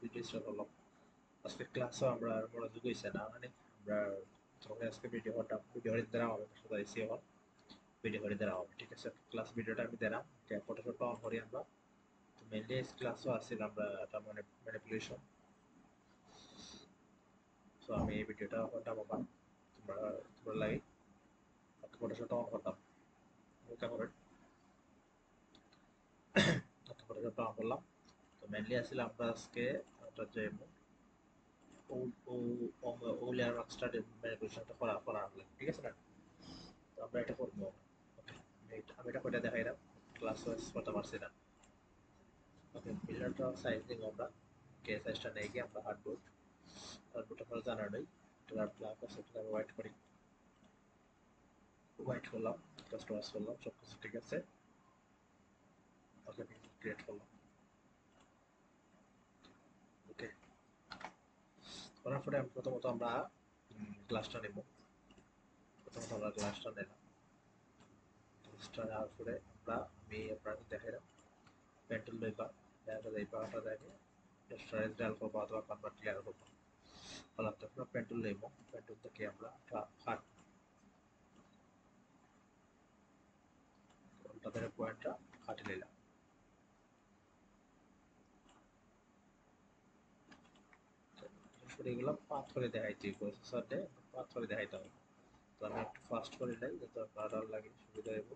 Video start করলাম। আজকে ক্লাসও আমরা মনোযোগ হয়েছে না মানে আমরা তোমাকে আজকে ভিডিও হয়ে দেওয়া হবে সাথে আইসি হল ভিডিও হয়ে দেওয়া হবে। ঠিক আছে, ক্লাস ভিডিওটা আমি দিলাম। ফটোশপ অন করি আমরা। তো মেইনলি ক্লাসও আসছিল আমরা এটা মানে ম্যানিপুলেশন। সো আমি এই ভিডিওটা করতাম আবার তোমরা তোমরা লাগে ফটোশপটা অন করতাম। ওকে করে ফটোশপটা অন করলাম। তো মেইনলি আসলে আমরা আজকে একটা যে ও লেয়ার মাস্টার ম্যানিপুলেশনটা করা লাগবে। ঠিক আছে না? তো আমরা এটা করবো। ওকে, আমি এটা করে দেখাইলাম। ক্লাস ওয়াইজ করতে পারছি না। ওকে, পিলারটা সাইজ দিব আমরা। কে সাইজটা নেই কি আমরা হার্ডবোর্ড আপনারা জানার নেই। এটা ব্ল্যাক আছে, এটা আমি হোয়াইট করি। হোয়াইট করলাম, কাস্টমাইজ করলাম, সব কিছু ঠিক আছে। ওকে, ক্রিয়েট করলাম। ওকে, করার পরে প্রথমত আমরা গ্লাসটা নেব। প্রথমত আমরা গ্লাসটা নিলাম। গ্লাসটা নেওয়ার পরে আমি আপনাকে দেখাইলাম পেন্টুল লইবা। এই পাহাড়টা দেখে স্টোরেজ ডাল করবো অথবা কনভার্ট ক্লিয়ার করবো। ফলাফল আমরা পেন্টুল নেব। পেন্টুল থেকে আমরা হাট তাদের পয়েন্টটা কাটে নিলাম। এগুলো পাথরে দেখাইতে প্রসেসরে পাথরে দেখাইতে হবে। তো আমি একটু ফাস্ট করে নেই যাতে আপনার লাগে সুবিধা হইব।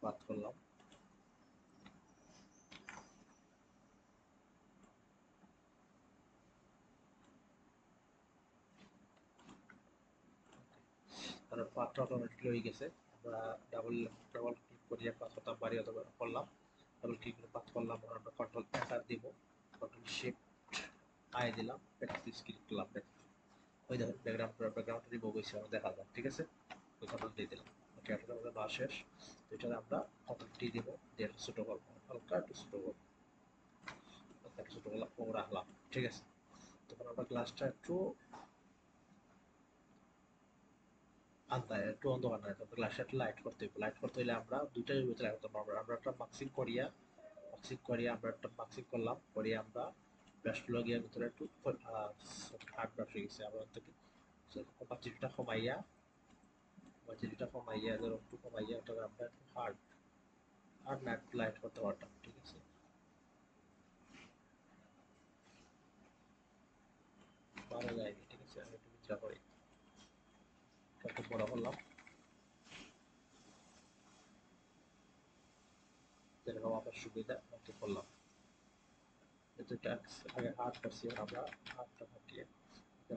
পাথ করলাম। তারপর পাথটা অটোমেটিকলি হয়ে গেছে। আমরা ডাবল ডাবল ক্লিক করিয়ে পাথরটা বাড়ি অথবা করলাম। ডাবল ক্লিক করে পাথ করলাম। আমরা কন্ট্রোল এন্টার দিব। কন্ট্রোল শিফট আই দিলাম। প্র্যাকটিস ক্লিক করলাম। ওই দেখুন ব্যাকগ্রাউন্ড রিমুভ হয়েছে আমার দেখা যায়। ঠিক আছে, ওই কন্ট্রোল দিয়ে দিলাম। ওকে, এটা আমাদের না শেষ। তো এটা আমরা কন্ট্রোল টি দিব, দিয়ে এটা ছোট করবো, হালকা একটু ছোট করবো, একটা ছোট করলাম ও রাখলাম। ঠিক আছে, তখন আমরা গ্লাসটা একটু আন্দায় একটু অন্ধকার না, তখন গ্লাসটা একটু লাইট করতে হবে। লাইট করতে হলে আমরা দুইটার ভিতরে রাখতে পারবো। আমরা একটা মাক্সিং করিয়া আমরা একটা মাক্সিং করলাম, করিয়ে আমরা ব্রাশগুলো গিয়ে ভিতরে একটু হার্ড ব্রাশ হয়ে গেছে। আমরা থেকে অপারচুনিটিটা কমাইয়া ধরো একটু কমাইয়া ওটা আমরা একটু হার্ড হার্ড লাইট করতে পারতাম। ঠিক আছে, পারা যায়নি। ঠিক আছে, আমি একটু বিচার করি। একটু বড় করলাম, যেরকম আমার সুবিধা মতো করলাম। যেটা আগে হার্ড করছি আমরা হার্ডটা কাটিয়ে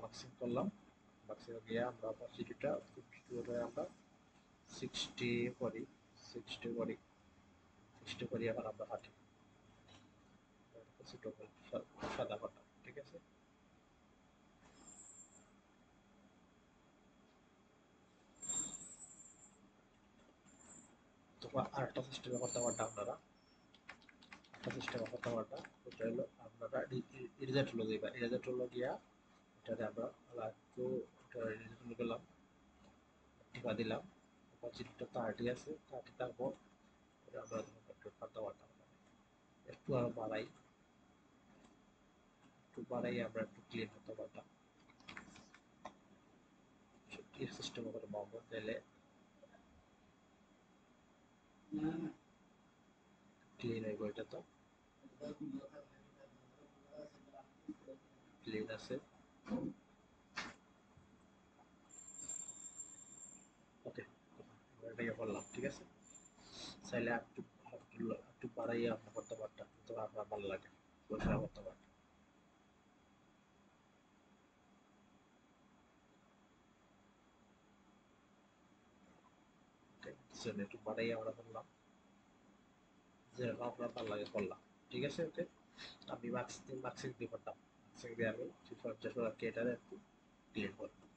মাক্সিং করলাম। মাক্সিং গিয়ে আমরা অপারচুনিটিটা আমরা 60 করি। 60 করি, 60 করি। এখন আমরা হাঁটি ছোট করি, সাদা পাতা। ঠিক আছে, তোমার আরেকটা সিস্টেমে করতে পারটা আপনারা একটা সিস্টেমে করতে পারটা ওটা হলো আপনারা ইরেজার টুলো দিবা। ইরেজার টুলো দিয়া এটাতে আমরা একটু ইরেজার টুলো গেলাম, টিপা দিলাম। অপারচুনিটিটা 30 আছে, 30 তারপর আমরা একটু পারতে পারতাম একটু আরো বাড়াই, একটু বাড়াই আমরা একটু ক্লিন করতে পারতাম। সিস্টেম করে পাবো তাহলে ক্লিন হইব। এটা তো ক্লিন আছে। ওকে, এটাকে করলাম। ঠিক আছে, চাইলে একটু একটু একটু বাড়াইয়া আপনি করতে পারতাম, তো আপনার ভালো লাগে পরিষ্কার করতে পারতাম। একটু বাড়াইয়া আমরা করলাম, যেরকম আপনার ভালো লাগে করলাম। ঠিক আছে, ওকে। আমি মার্কসিং দিয়ে করতাম। মার্কসিং দিয়ে আমি 350 কেটারে একটু ক্লিন করলাম।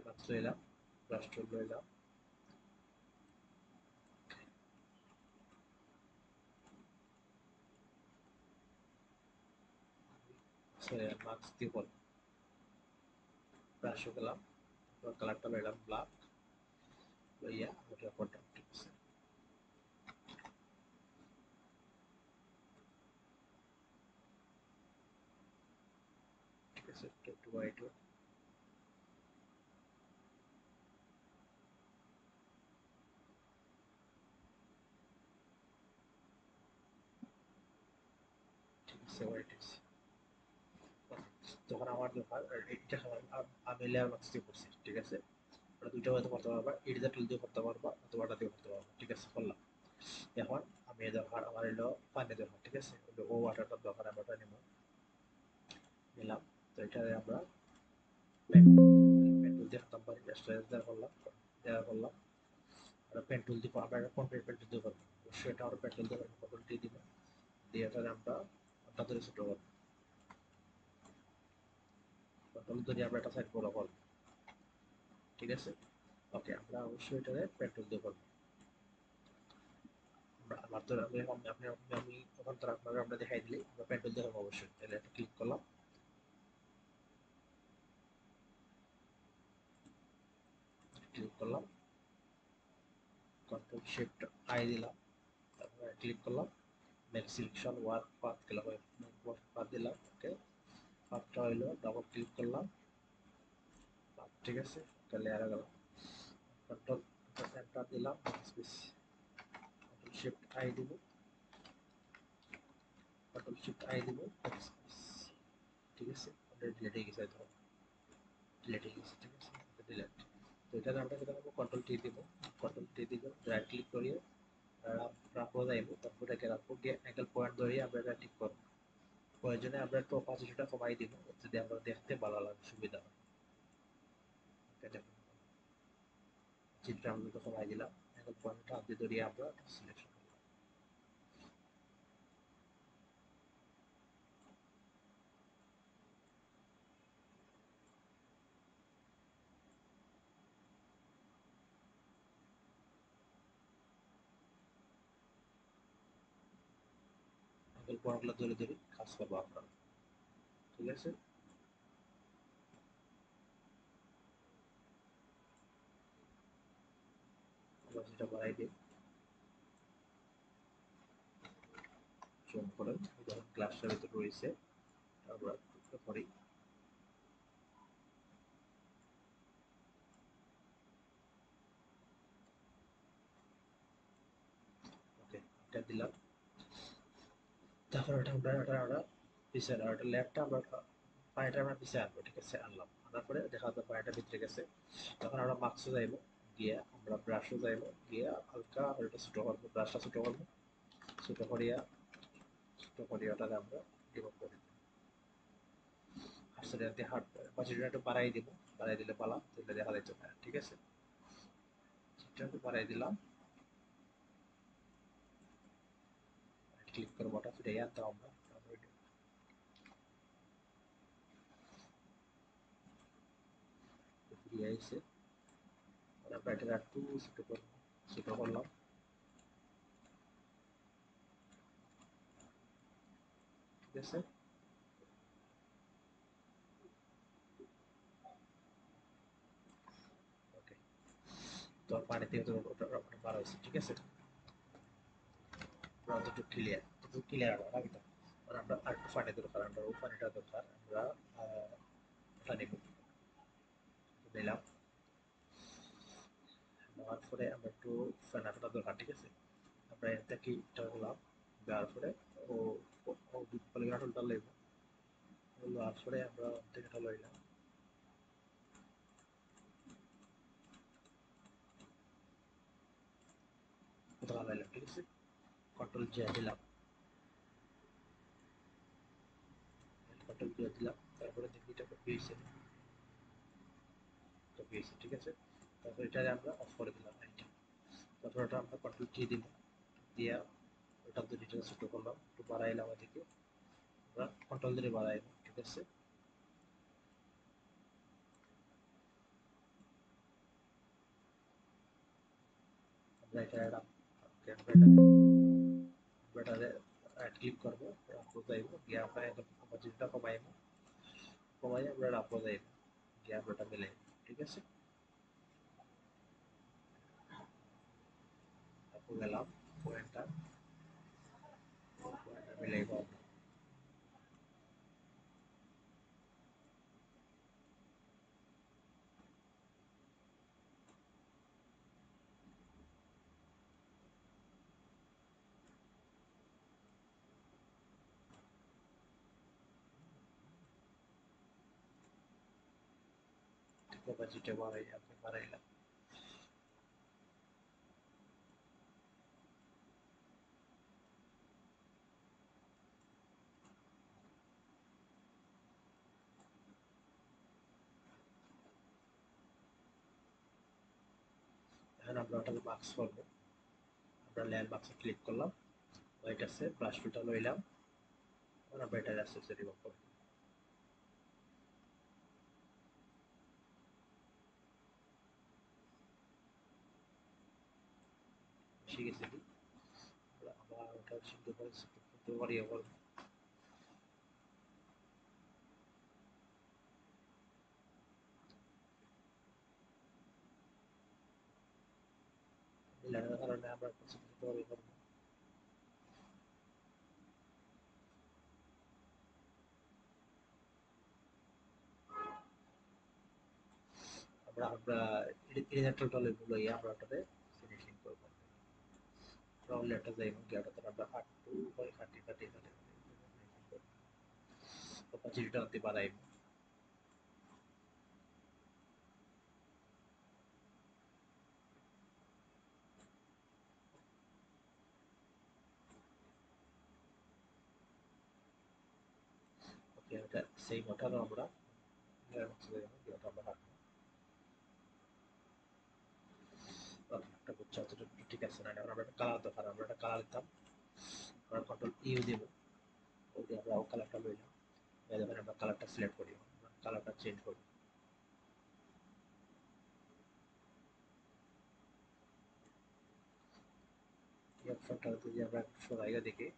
মার্কস লইলাম, ব্রাশ টুল লইলাম। মার্কস দিয়ে বল ব্রাশ গেলাম, কালারটা লইলাম ব্ল্যাক, লইয়া ওটা করলাম। ঠিক আছে, ঠিক আছে, একটু হোয়াইট ঠিক আছে, হোয়াইট আছে। যখন আমার দরকার এইটা আমি লেয়ার মার্কস দিয়ে করছি। ঠিক আছে, ওটা দুইটা হয়তো করতে পারবা, এডিটার টুল দিয়ে করতে পারবা অথবা ওটা দিয়ে করতে পারবা। ঠিক আছে, করলাম। এখন আমি দরকার আমার এলো পানি দরকার। ঠিক আছে, ও ওয়াটারটার দরকার, আমরা ওটা নিব, নিলাম। তো এটারে আমরা পেন টুল দিয়ে হাতাম পারি, দেওয়া করলাম, দেওয়া করলাম। আমরা পেন টুল দিয়ে আমরা কোন পেন টুল দিয়ে করবো, অবশ্যই এটা আমরা পেন টুল দিয়ে করবো, কন্ট্রোল টি দিব, দিয়ে এটারে আমরা ওটা ধরে ছোট করবো, কন্ট্রোল ধরে আমরা এটা সাইড বড় করবো। ঠিক আছে, ওকে, আমরা অবশ্যই এটারে পেন টুল দিয়ে করবো। আমার তো আমি ওখান থেকে আপনাকে আমরা দেখাই দিলে আমরা পেন টুল দিয়ে করবো অবশ্যই। তাহলে একটা ক্লিক করলাম, ক্লিক করলাম, কন্ট্রোল শিফট আই দিলাম, তারপরে ক্লিক করলাম, মেক সিলেকশন ওয়ার্ক পাথ গেলাম, পাথ দিলাম। ওকে, পাথটা হইলো, ডাবল ক্লিক করলাম, ঠিক আছে, একটা লেয়ারে গেলাম, কন্ট্রোল এন্টার দিলাম, স্পেস, কন্ট্রোল শিফট আই দিব, কন্ট্রোল শিফট আই দিব, ঠিক আছে, ডিলেট হয়ে গেছে, ধরো ডিলেট হয়ে গেছে। ঠিক আছে, ডিলেট। তো এটা আমরা যেটা করবো, কন্ট্রোল টি দিব, কন্ট্রোল টি দিব, রাইট ক্লিক করিয়ে রাখবো, যাইব, তারপর এটাকে রাখবো, গিয়ে অ্যাঙ্গেল পয়েন্ট ধরিয়ে আমরা এটা ঠিক করবো। প্রয়োজনে আমরা একটু অপাসিটিটা কমাই দিব, যদি আমরা দেখতে ভালো লাগে, সুবিধা হয়। চিত্র আমরা তো কমাই দিলাম, অ্যাঙ্গেল পয়েন্টটা হাতে ধরিয়ে আমরা সিলেকশন করলাম। অ্যাঙ্গেল পয়েন্টগুলো ধরে ধরে কাজ করবো আমরা। ঠিক আছে, আমরা সেটা বাড়াই দিই, জুম করেন, যখন ক্লাসটার ভিতরে রয়েছে আমরা করি। ওকে, এটা দিলাম, তারপর ওটা আমরা পিছিয়ে আনবো, ওটা লেফটটা আমরা পানিটা আমরা পিছিয়ে আনবো। ঠিক আছে, আনলাম, আনার পরে দেখা যাচ্ছে পানিটা ভিতরে গেছে। তখন আমরা মাস্কও যাইবো, গিয়া আমরা ব্রাশও যাইবো, গিয়া হালকা ওটা ছোটো করবো, ব্রাশটা ছোটো করবো, ছোটো করিয়া ওটাকে আমরা ডিমোট করে দিই। আসলে হাট বাজেটটা একটু বাড়াই দিব, বাড়াই দিলে পালা তাহলে দেখা যাচ্ছে না। ঠিক আছে, সেটা একটু বাড়াই দিলাম, ক্লিক করবো, ওটা ফিরে আনতে আমরা ফিরে আইসে, আমরা এটা একটু ছোটো করবো, ছোটো করলাম। ঠিক আছে, ওকে, তো পানি থেকে তো ওটা বার হয়েছে। ঠিক আছে, যতটুকু ক্লিয়ার, যতটুকু ক্লিয়ার হবে নাকি তো, আর আমরা আর একটু পানি দরকার, আমরা ও পানিটা দরকার, আমরা ওটা নিব, নিলাম, নেওয়ার পরে আমরা একটু ফেনাটা দরকার। ঠিক আছে, আমরা এর থেকে ইটা হলাম, দেওয়ার পরে ও ও পলিগ্রাফটা লইব, লওয়ার পরে আমরা থেকে এটা লইলাম, কোথাও লাইলাম। ঠিক আছে, কন্ট্রোল জে দিলাম, কন্ট্রোল জে দিলাম, তারপরে দেখি এটা কপি হয়েছে, কপি হয়েছে। ঠিক আছে, তারপর এটা আমরা অফ করে দিলাম লাইনটা, তারপর ওটা আমরা কন্ট্রোল টি দিব, দিয়া ওটা দুটো ছোট করলাম, একটু বাড়াইলাম, এদিকে আমরা কন্ট্রোল ধরে বাড়াইলাম। ঠিক আছে, আমরা এটা এটারে রাইট ক্লিক করবো, যাইব, গিয়ে আমরা অপরচুনিটিটা কমাইব, কমাই আমরা রাখবো যাই গিয়ে আমরা ওটা মিলাই, ঠিক আছে? তারপর গেলাম পয়েন্টটা মিলাইব আমরা। ক্যাপাসিটি বাড়াই আপনি বাড়াইলাম। এখন আমরা ওটাকে মার্কস করবো। আমরা লেয়ার মার্কসে ক্লিক করলাম, হোয়াইট আছে, ব্রাশ টুলটা লইলাম, আমরা এটা আস্তে আস্তে রিমুভ করবো। শিখেছি কি আবার ওটা শিখতে পারছি, কিন্তু বাড়িয়ে করবো। লেয়ারের কারণে আমরা কিছু বাড়িয়ে করবো। আমরা ইরেজার টুলটা লইয়া আমরা ওটাতে ফিনিশিং করবো। রাউন্ড লেয়ারটা যাই গিয়াটাতে আমরা হাঁটু হয় কাটি কাটি কাটি ক্যাপাসিটিটা অতি বাড়াইব। ওকে, এটা সেই ওটারও আমরা লেয়ার মার্কস যাই গিয়াটা আমরা হাঁটবো। একটা বুঝছো অতটুকু ঠিক আছে না? এখন আমরা একটা কালার দরকার, আমরা একটা কালার দিতাম, আমরা কন্ট্রোল ইউ দিব, ও দিয়ে আমরা ও কালারটা লইলাম। এবার আমরা কালারটা সিলেক্ট করি, কালারটা চেঞ্জ করি। এই অপশনটা যদি আমরা সরাইয়া দেখি,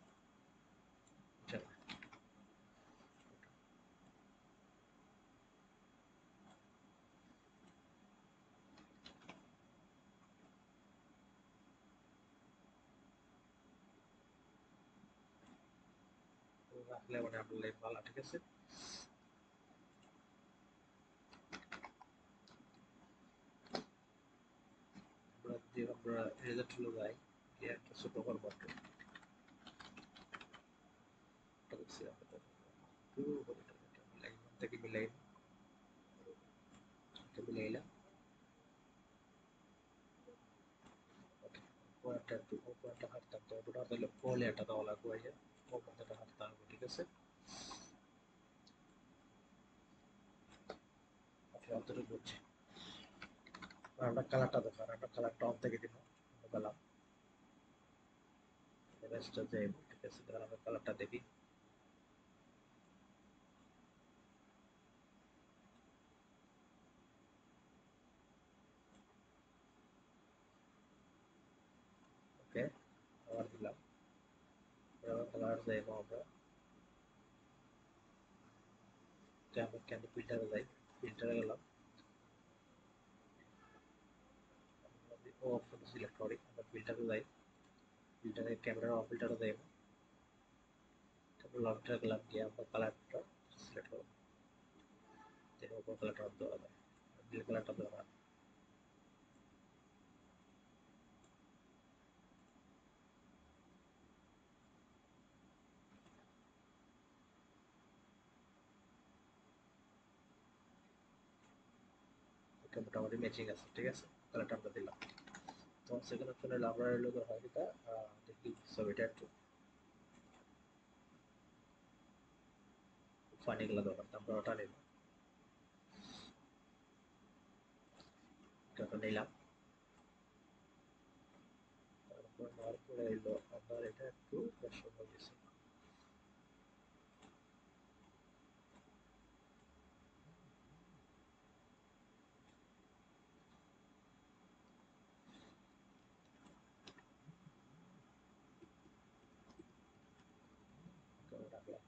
রাখলে মানে আপনার লাইন ভালো, ঠিক আছে? আমরা যদি আমরা রেজাল্ট হলো যাই গিয়ে একটা ছোট করবো একটা দেখছি আমরা মিলাই থেকে মিলাই মিলাইলাম। পয়েন্টটা একটু ও পয়েন্টটা হাত থাকতে হবে, ওটা তাহলে ও লেয়ারটা দেওয়া লাগবে, এই যে ও পয়েন্টটা হাত থাকবে, ঠিক আছে? আপনি অন্তরে বুঝছি। আমরা কালারটা দরকার, আমরা কালারটা অন থেকে দিব, গেলাম রেস্টটা যাইব, ঠিক আছে? তাহলে আমরা কালারটা দেখি। ওকে, আবার দিলাম, আবার কালার যাইব আমরা। আমরা ক্যান্ডি ফিল্টারে যাই, ফিল্টারে গেলাম, ও অপশনটা সিলেক্ট করি, আমরা ফিল্টারে যাই, ফিল্টারে ক্যামেরার অফ ফিল্টারে যাইব, তারপর লকটা গেলাম গিয়ে আমরা কালারটা সিলেক্ট করব, দেন উপর কালারটা অফ দেওয়া যায়, নীল কালারটা দেওয়া। ওকে, মোটামুটি ম্যাচিং আছে, ঠিক আছে? কালারটা আমরা দিলাম। তো সেকেন্ড অপশন হলো আমরা হলো হয় এটা দেখি ছবিটা একটু ফানি গুলো দরকার, আমরা ওটা নিব, ওটা নিলাম। তারপর নেওয়ার পরে এলো আপনার এটা একটু বেশ হয়ে গেছে।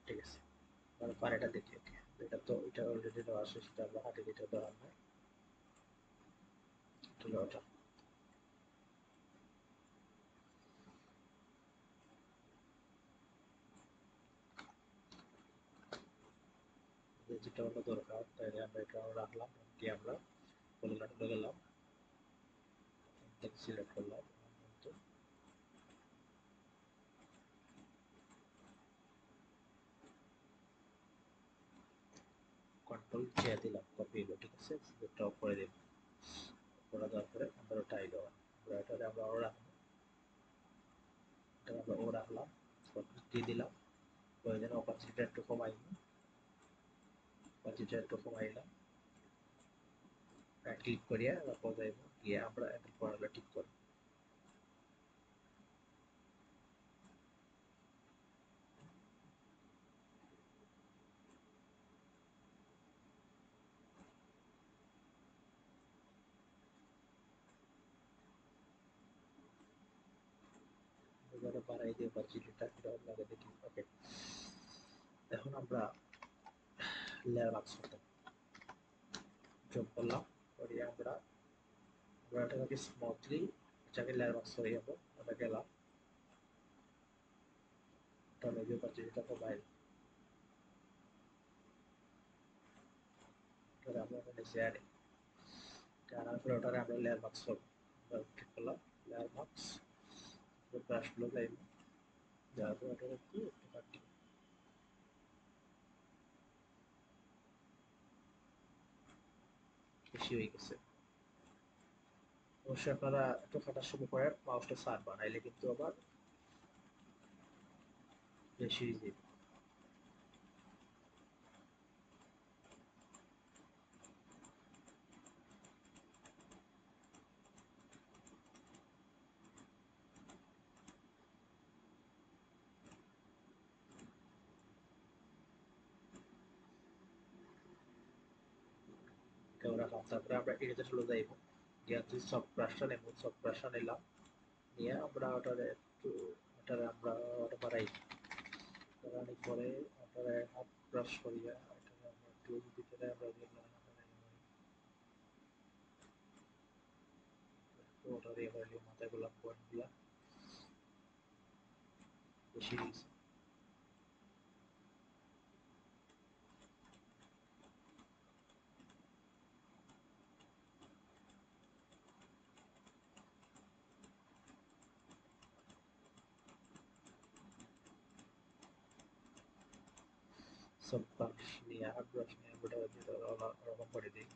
ঠিক আছে, পানিটা দেখি, ওকে, এটা তো এটা অলরেডি দেওয়া আছে, সেটা আমরা কাটিয়ে দিতে দেওয়া হয়। ওটা যেটা হলো দরকার, তাইলে আমরা এটা রাখলাম, দিয়ে আমরা পলিগনে গেলাম, সিলেক্ট করলাম, কন্ট্রোল জে দিলাম, কপি হলো, ঠিক আছে, সিলেক্ট অফ করে দিলাম, করে দেওয়ার পরে আমরা ওটাই দেওয়া, এটা আমরা ও রাখবো, এটা আমরা ও রাখলাম, দিয়ে দিলাম, প্রয়োজনে অপাসিটিটা একটু কমাই, অপাসিটিটা একটু কমাইলাম, ক্লিক করিয়া তারপর যাইব, গিয়ে আমরা এখন পড়াটা ঠিক করব। এবারে বাড়াই দিয়ে অপাসিটিটা কিরকম লাগে দেখি। ওকে, এখন আমরা লেয়ার মার্কস করতে যোগ করলাম, করিয়ে আমরা এটাকে স্মুথলি এটাকে লেয়ার মার্কস করে যাবো, ওটা গেলাম, তাহলে যে অপাসিটিটা কমাই, তাহলে আমরা এখানে জ্যাড টানার পরে ওটাকে আমরা লেয়ার মার্কস করবো, ঠিক করলাম, লেয়ার মার্কস ব্রাশগুলো যাইব, যাওয়ার পরে ওটা একটু কাটি, বেশি হয়ে গেছে। অবশ্যই আপনারা একটু কাটার সময় পরে মাউসটা সার বানাইলে কিন্তু আবার বেশি হয়ে যাবে। ওরা তারপরে আমরা এটাতে চলে যাইব, গিয়ে সব ব্রাশটা নেব, সব ব্রাশটা নিলাম, নিয়ে আমরা ওটারে একটু ওটারে আমরা ওটা বাড়াই, বাড়ানোর পরে ওটারে হাফ ব্রাশ করিয়া ওটারে আমরা একটু ভিতরে আমরা দিলাম, ওটারে এবার মাথায় গোলাপ পয়েন্ট দিয়া বেশি দিয়েছি। সব ব্রাশ নিয়ে হাফ ব্রাশ নিয়ে আমরা ওরকম করে দিই।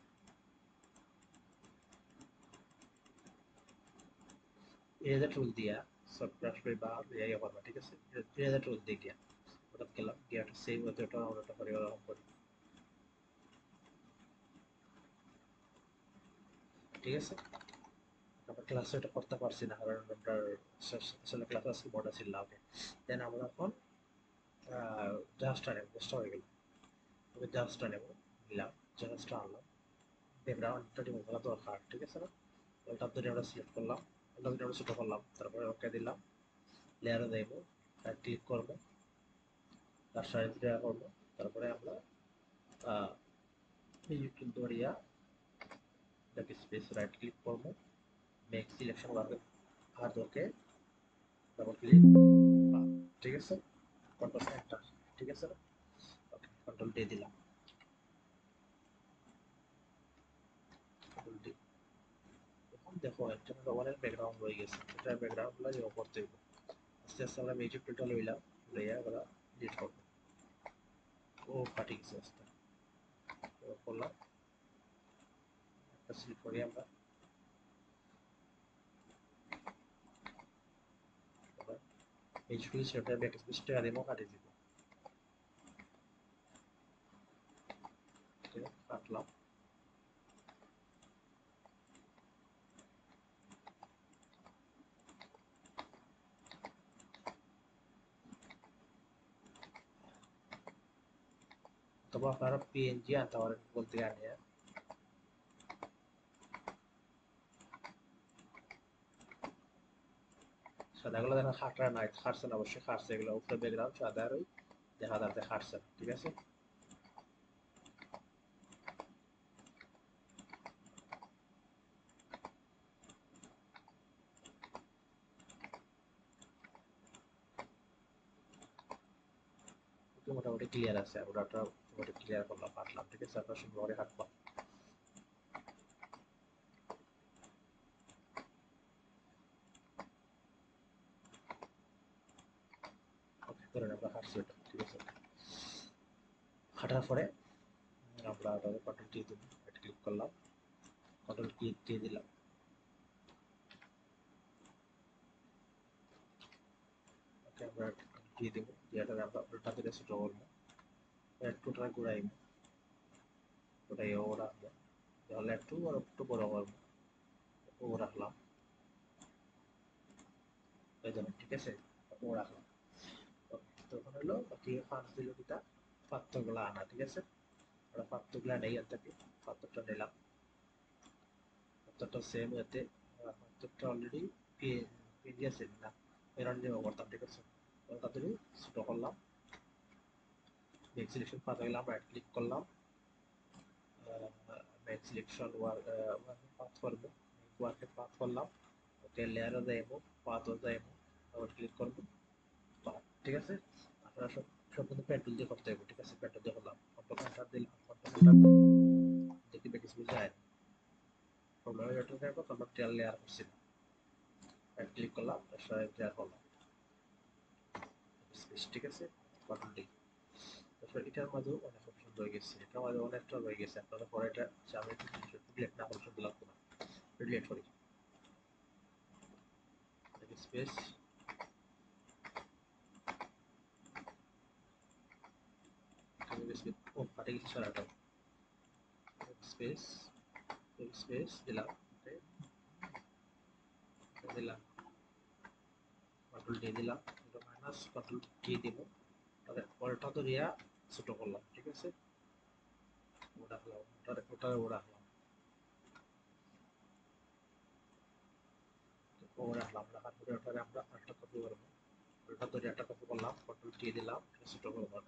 ইরেজার টুল দিয়া সব ব্রাশ বা ইয়ে করবা, ঠিক আছে, ইরেজার টুল দিয়ে গিয়া ওটা গেলাম, গিয়ে একটা সেভ হতে ওটা ওটা করে ওরকম করি, ঠিক আছে। আমরা ক্লাসে এটা করতে পারছি না, কারণ আমরা আসলে ক্লাস আজকে বড় ছিল না। ওকে, দেন আমরা এখন জাহাজটা নেব, জাহাজটা হয়ে গেল, তবে জাহাজটা নেব, নিলাম, জাহাজটা আনলাম, ব্যাকগ্রাউন্ডটা রিমুভ করা দরকার, ঠিক আছে না, ওটা ধরে আমরা সিলেক্ট করলাম, ওটা ধরে আমরা ছোট করলাম, তারপরে ওকে দিলাম, লেয়ারে দেব, আর ক্লিক করব, তার সাইজ দেওয়া করবো, তারপরে আমরা এই টুল ধরিয়া এটাকে স্পেস রাইট ক্লিক করবো, মেক সিলেকশন ওয়ার্ক আর ওকে ডাবল ক্লিক, ঠিক আছে, কন্ট্রোল এন্টার, ঠিক আছে না, ওকে, কন্ট্রোল ডি দিলাম, কন্ট্রোল ডি। এখন দেখো একটা রবারের ব্যাকগ্রাউন্ড হয়ে গেছে, এটা ব্যাকগ্রাউন্ডগুলো যে করতে হবে, আস্তে আস্তে আমরা ম্যাজিক টুলটা লইলাম, লইয়া আমরা ডিলিট করবো, ও ফাটি গেছে আস্তে করলাম, একটা সিলেক্ট করি আমরা, এই টুল সেটা ব্যাক স্পেসটা আরেমো কাটি দিব, ঠিক আছে, কাটলাম, তবে আপনারা পিএনজি আনতে পারেন বলতে আনিয়া, সাদাগুলো দেখা খাটরা নাই, খাটছে না, অবশ্যই খাটছে, এগুলো উপরে ব্যাকগ্রাউন্ড সাদা আর ওই দেখা যাচ্ছে খাটছে, ঠিক আছে। মোটামুটি ক্লিয়ার আছে, ওটা মোটামুটি ক্লিয়ার করলাম, কাটলাম, ঠিক আছে। আপনার সুন্দর করে কাটলাম। ওকে, ধরেন আমরা কাটছি ওটা, ঠিক আছে। কাটার পরে আমরা ওটাকে কন্ট্রোল টি দিব, রাইট ক্লিক করলাম, কন্ট্রোল টি দিলাম। ওকে, আমরা টি দিব, যেটা আমরা উল্টা দিলে ছোট করবো, একটুটা ঘুরাইব, ওটাই ও রাখবো, তাহলে একটু আর একটু বড় করবো, ও রাখলাম, এই জন্য, ঠিক আছে, ও রাখলাম। তখন হলো বাকি পাঁচ দিল কিটা পাত্রগুলা আনা, ঠিক আছে। আমরা পাত্রগুলা নেই আর থাকি, পাত্রটা নিলাম, পাত্রটা সেম এতে, পাত্রটা অলরেডি পিডিএস না এরকম দিয়ে করতাম, ঠিক আছে। ওটা ধরে ছোট করলাম, মেক সিলেকশন পাতা গেলাম, রাইট ক্লিক করলাম, মেক সিলেকশন পাথ করবো, ওয়ার্কের পাথ করলাম, ওকে লেয়ারও যাইবো, পাথও যাইবো, আবার ক্লিক করবো, পাথ, ঠিক আছে। আপনারা সব কিন্তু পেট্রোল দিয়ে করতে হবে, ঠিক আছে। পেট্রোল দিয়ে করলাম, কন্ট্রোল এন্টার দিলাম, কন্ট্রোল এন্টার দেখি বেশি যায় প্রবলেম পেট্রোল যাইবো, তারপর তেল লেয়ার করছি, রাইট ক্লিক করলাম, লেয়ার করলাম, ঠিক আছে। কন্ট্রোল ডি, তারপর এটার মাঝেও অনেক অপশন রয়ে গেছে, এটার মাঝে অনেকটা রয়ে গেছে, আপনারা পরে এটা আমি ডিলেট না করলে সুন্দর লাগতো না, ডিলেট করি, স্পেস, ও ফাটে গেছে সারাটা, স্পেস, স্পেস দিলাম, দিলাম, কন্ট্রোল ডি দিলাম, মাইনাস কন্ট্রোল টি দিব, তাহলে পরেরটা তো রিয়া ছোট করলাম, ঠিক আছে। ও রাখলাম, ও রাখলাম, ও রাখলাম, রাখার পরে ওটারে আমরা একটা কপি করবো, ওটা ধরে একটা কপি করলাম, কন্ট্রোল টি দিলাম, ছোট করবো,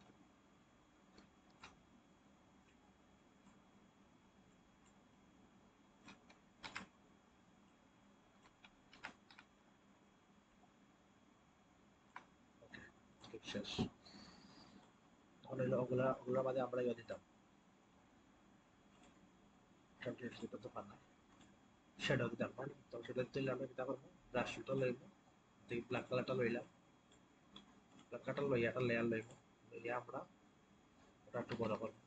শেষ। তখন হলো ওগুলা বাদে আমরা ইয়ে দিতাম, তো পার না, শ্যাডো দিতাম, মানে তো সেটা দিলে আমরা কিতা করবো, ব্রাশ টুলটা লইব, দেখি ব্ল্যাক কালারটা লইলাম, ব্ল্যাক কালারটা লইয়া একটা লেয়ার লইব, লইয়া আমরা ওটা একটু বড় করবো,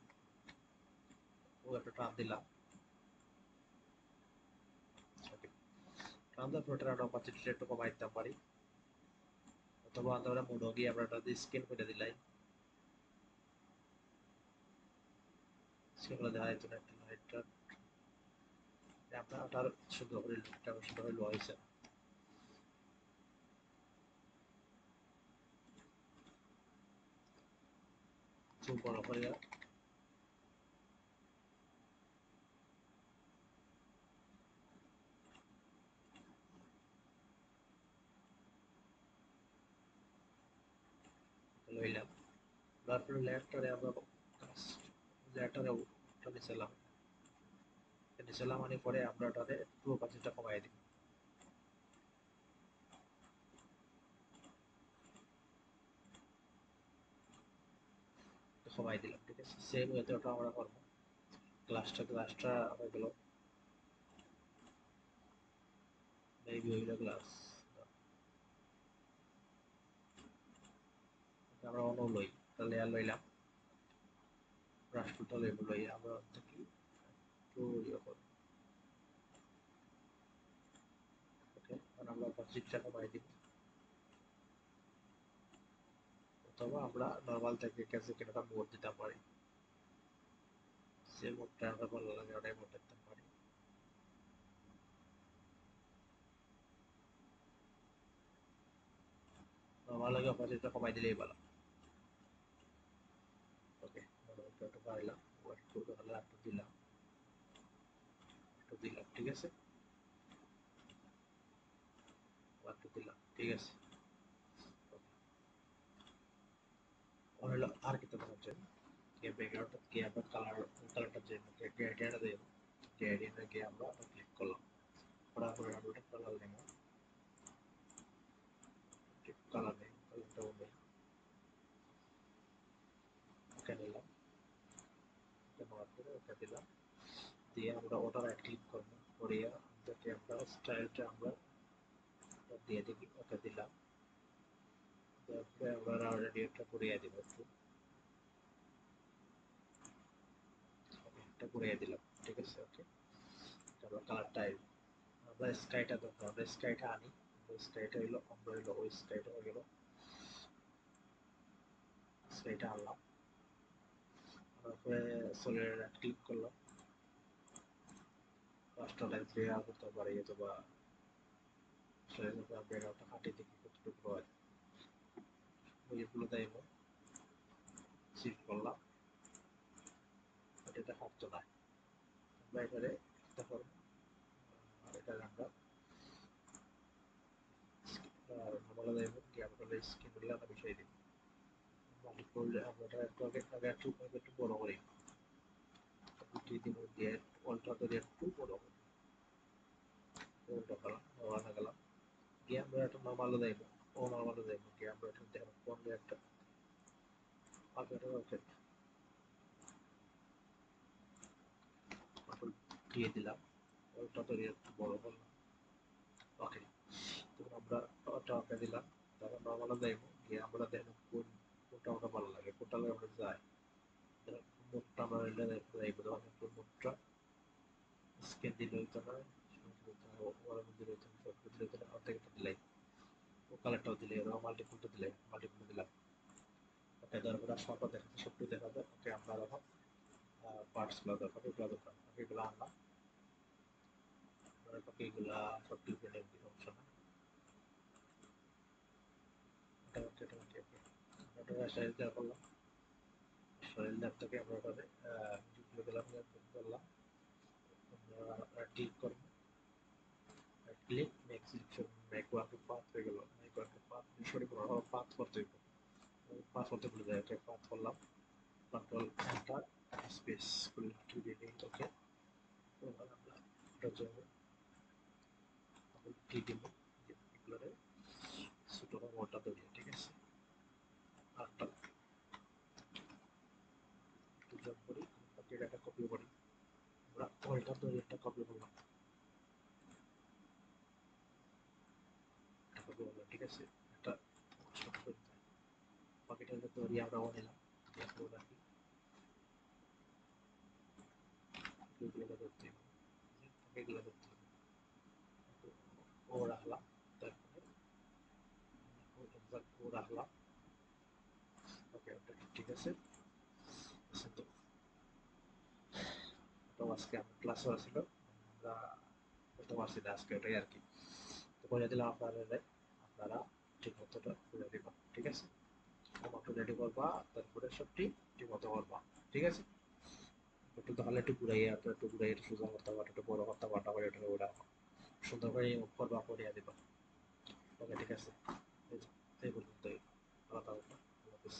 ও একটা টান দিলাম, টান দেওয়ার পর ওটা অপাসিটিটা একটু কমাই দিতে পারি, অথবা আমরা মুডো গিয়ে আমরা ওটা স্ক্যান করে দিলাই, সেগুলো দেখা যেত না, একটু লাইটটা আমরা ওটার সুন্দর করে লুকটা সুন্দর করে লোয়া হয়েছে, খুব বড় করে লইলাম, তারপরে লেয়ারটারে আমরা লেয়ারটারে উঠে নিছিলাম, নিছিলাম, মানে পরে আমরা ওটারে একটু অপাসিটিটা কমাই দিই, কমাই দিলাম, ঠিক আছে। সেম ওয়েতে ওটা আমরা করবো, গ্লাসটা হয়ে গেল, মেবি হইল গ্লাস, আমরা অন্য লই, লেয়ার লইলাম, ব্রাশ টুলটা লইব, লই আমরা থেকে একটু ইয়ে করব, ওকে। আমরা অপাসিটিটা কমাই দিব, অথবা আমরা নর্মাল থেকে কাছে একটা মোড দিতে পারি, যে মোডটা আমরা ভালো লাগে ওটাই মোড দিতে পারি, নর্মাল লাগে অপাসিটিটা কমাই দিলেই ভালো, ওকে। একটু বাড়াইলাম, একটু হলে একটু দিলাম, একটু দিলাম, ঠিক আছে, একটু দিলাম, ঠিক আছে। হলো আর কি তোমার হচ্ছে যে ব্যাকগ্রাউন্ডটা কি আমরা কালারটা যে গ্রেডিয়েন্টটা দেব, গ্রেডিয়েন্টে গিয়ে আমরা ক্লিক করলাম, করার পরে আমরা একটা কালার নেব, কালার নেই, কালারটা নেই, ওকে নিলাম, ওকে নেওয়ার পরে ওকে দিলাম, দিয়ে আমরা ওটা রাইট ক্লিক করবো, করিয়ে যাতে আমরা স্টাইলটা আমরা দিয়ে দিই, ওকে দিলাম, তারপরে আমরা অলরেডি একটা করিয়ে দিব, একটু একটা করিয়ে দিলাম, ঠিক আছে। ওকে, তারপর কালারটা আমরা স্কাইটা দরকার, আমরা স্কাইটা আনি, স্কাইটা হইলো আমরা হইলো ওই স্কাইটা হয়ে গেল, স্কাইটা আনলাম, তারপরে সলিড রাইট ক্লিক করলাম, পাঁচটা লাইন ক্লিয়ার করতে পারি, অথবা ব্যাকগ্রাউন্ডটা কাটিয়ে দেখি কতটুকু হয়, ওইগুলো দেব, সিলেক্ট করলাম, এটা হাঁটতো না, আমরা এখানে তখন এটা আমরা আমরা দেব কি আমরা স্ক্রিন না বিষয় দিই, মাল্টি করলে আমরা একটু আগে আগে একটু বড় করি, দিয়ে অল্টার করে একটু বড় করি, ওটা গেলাম, গিয়ে আমরা একটা নর্মাল দেব, ও নর্মাল দেব, গিয়ে আমরা এটা দেখো কোন একটা আগে ওকে দিয়ে দিলাম, ওটা তো একটু বড় করলাম, ওকে, তখন আমরা ওটা ওকে দিলাম, তারপর নর্মাল দেব, গিয়ে আমরা দেখো কোনটা ওটা ভালো লাগে, কোনটা আমরা যাই, মুখটা আমরা দেব, তখন মুখটা স্ক্যান দিলে হইতো না, ওর মধ্যে রয়েছে সব কিছু রয়েছে, অর্ধেকটা দিলাই, ও কালারটাও দিলে, এবার মাল্টিপুলটা দিলে, মাল্টিপুল দিলাম, ওকে, তারপরে সবটা দেখাতে সবটু দেখাতে, ওকে আমরা দেখো পার্টসগুলো দেখাবো, এগুলো দেখাবো, এগুলো আনলাম, এগুলা সব ডিফারেন্ট সমস্যা না, এটা সাইজ দেওয়া করলাম, সাইজ দেওয়ার থেকে আমরা ওটাতে ডিপ্লে দিলাম, করলাম, আমরা ক্লিক করবো, click make selection, make one to path হয়ে গেল, make one to path sorry path করতে হইব, পাথ করতে ভুলে যায়, ওকে পাথ করলাম, কন্ট্রোল এন্টার স্পেস করে দিয়ে দিই, ওকে, আমরা এটার জন্য ক্লিক দিব, এগুলোরে ছোট মোটা ধরি, ঠিক আছে, আটটা জব করি, ডেটাটা কপি করি, আমরা অল্টার ধরে একটা কপি করলাম, কপি করলাম, ঠিক আছে, একটা বাকিটা ধরি আমরা নিলাম, রাখি, এগুলো ধরতে এগুলো ধরতে ও রাখলাম, তারপরে ও রাখলাম, ওকে, ওটা ঠিক আছে, তো আজকে আমার ক্লাসও ছিল, আমরা বুঝতে পারছি না আজকে, ওটাই আর কি, তো বলে দিলাম আপনারা ঠিক মতোটা করে দিবা, ঠিক আছে, আমাকে রেডি করবা, তারপরে সবটি ঠিক মতো করবা, ঠিক আছে, একটু তাহলে একটু ঘুরাইয়া একটু ঘুরাইয়া একটু সোজা করতে পারো, একটু বড় করতে পারো, করে এটা ওটা সুন্দর করে করবা, করিয়া দিবা, ওকে, ঠিক আছে, এই পর্যন্তই, আলাদা, আল্লাহ হাফিজ।